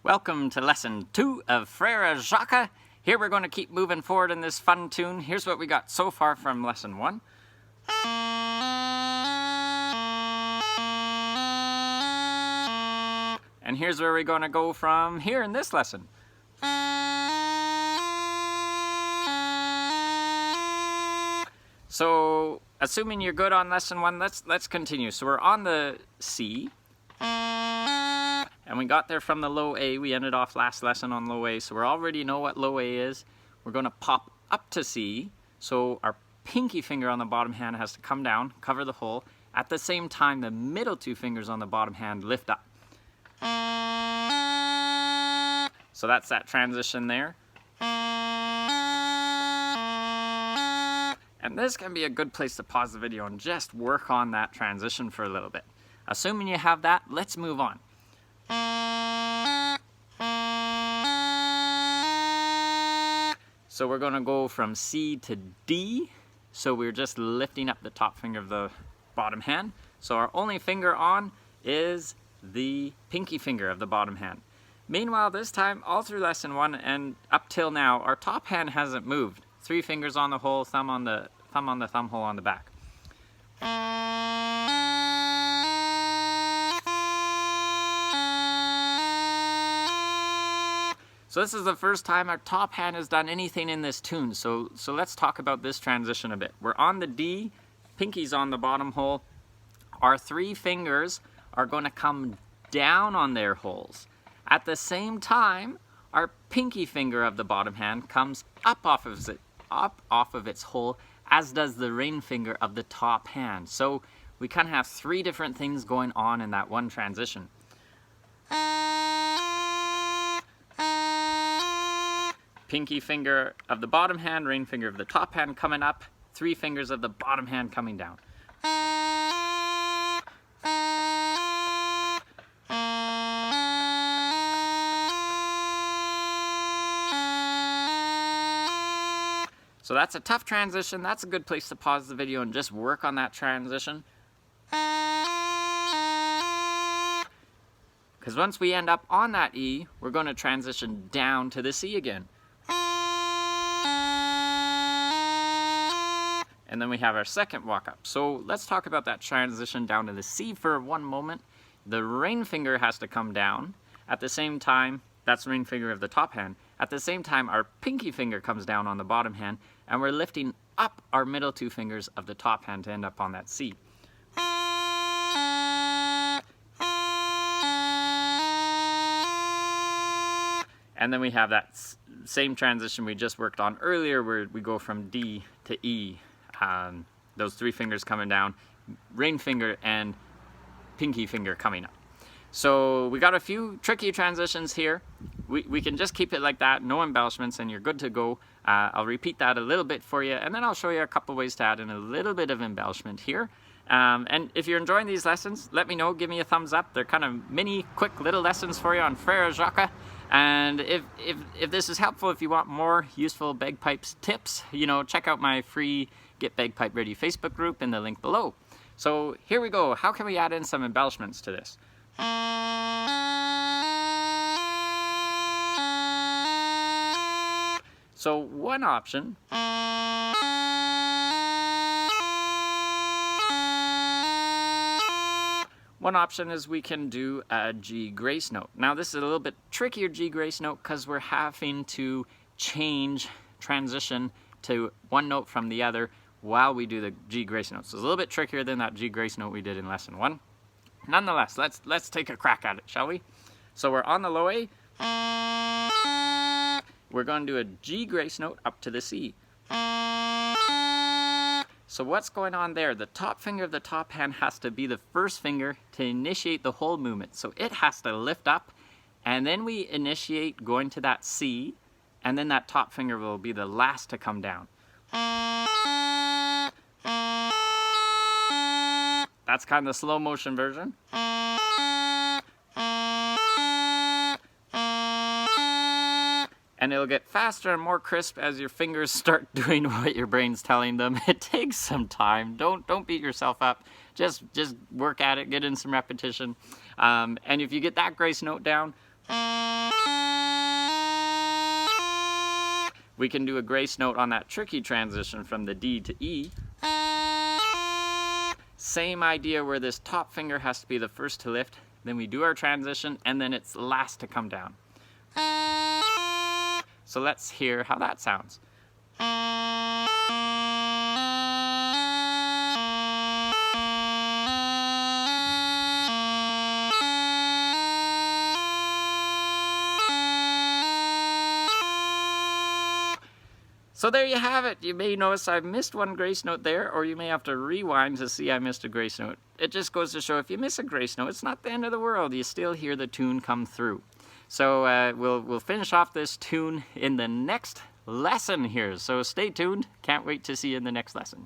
Welcome to lesson 2 of Frere Jaques. Here we're going to keep moving forward in this fun tune. Here's what we got so far from lesson 1. And here's where we're going to go from here in this lesson. So, assuming you're good on lesson 1, let's continue. So we're on the C. And we got there from the low A. We ended off last lesson on low A, so we already know what low A is. We're going to pop up to C, so our pinky finger on the bottom hand has to come down, cover the hole. At the same time, the middle 2 fingers on the bottom hand lift up. So that's that transition there. And this can be a good place to pause the video and just work on that transition for a little bit. Assuming you have that, let's move on. So we're going to go from C to D. So we're just lifting up the top finger of the bottom hand. So our only finger on is the pinky finger of the bottom hand. Meanwhile, this time, all through lesson 1 and up till now, our top hand hasn't moved. 3 fingers on the hole, thumb on the thumb hole on the back. So this is the first time our top hand has done anything in this tune. So let's talk about this transition a bit. We're on the D, pinky's on the bottom hole. Our 3 fingers are going to come down on their holes. At the same time, our pinky finger of the bottom hand comes up off of its hole, as does the ring finger of the top hand. So we kind of have 3 different things going on in that one transition. Pinky finger of the bottom hand, ring finger of the top hand coming up, 3 fingers of the bottom hand coming down. So that's a tough transition. That's a good place to pause the video and just work on that transition. Because once we end up on that E, we're going to transition down to the C again. And then we have our second walk up. So let's talk about that transition down to the C for one moment. The ring finger has to come down. At the same time, that's the ring finger of the top hand. At the same time, our pinky finger comes down on the bottom hand, and we're lifting up our middle 2 fingers of the top hand to end up on that C. And then we have that same transition we just worked on earlier, where we go from D to E. Those 3 fingers coming down, ring finger and pinky finger coming up. So we got a few tricky transitions here. We can just keep it like that, no embellishments, and you're good to go. I'll repeat that a little bit for you, and then I'll show you a couple ways to add in a little bit of embellishment here. And if you're enjoying these lessons, let me know, give me a thumbs up. They're kind of mini, quick little lessons for you on Frere Jaques. And if this is helpful, if you want more useful bagpipes tips, check out my free Get Bagpipe Ready Facebook group in the link below. So here we go. How can we add in some embellishments to this? So one option is we can do a G grace note. Now this is a little bit trickier G grace note because we're having to transition to one note from the other while we do the G grace note. So it's a little bit trickier than that G grace note we did in lesson 1. Nonetheless, let's take a crack at it, shall we? So we're on the low A. We're going to do a G grace note up to the C. So what's going on there? The top finger of the top hand has to be the first finger to initiate the whole movement. So it has to lift up, and then we initiate going to that C, and then that top finger will be the last to come down. That's kind of the slow motion version. And it'll get faster and more crisp as your fingers start doing what your brain's telling them. It takes some time. Don't beat yourself up. Just work at it, get in some repetition. And if you get that grace note down, We can do a grace note on that tricky transition from the D to E. Same idea where this top finger has to be the first to lift, then we do our transition, and then it's last to come down. So let's hear how that sounds. So there you have it. You may notice I've missed one grace note there, or you may have to rewind to see I missed a grace note. It just goes to show if you miss a grace note, it's not the end of the world. You still hear the tune come through. So we'll finish off this tune in the next lesson here. So stay tuned. Can't wait to see you in the next lesson.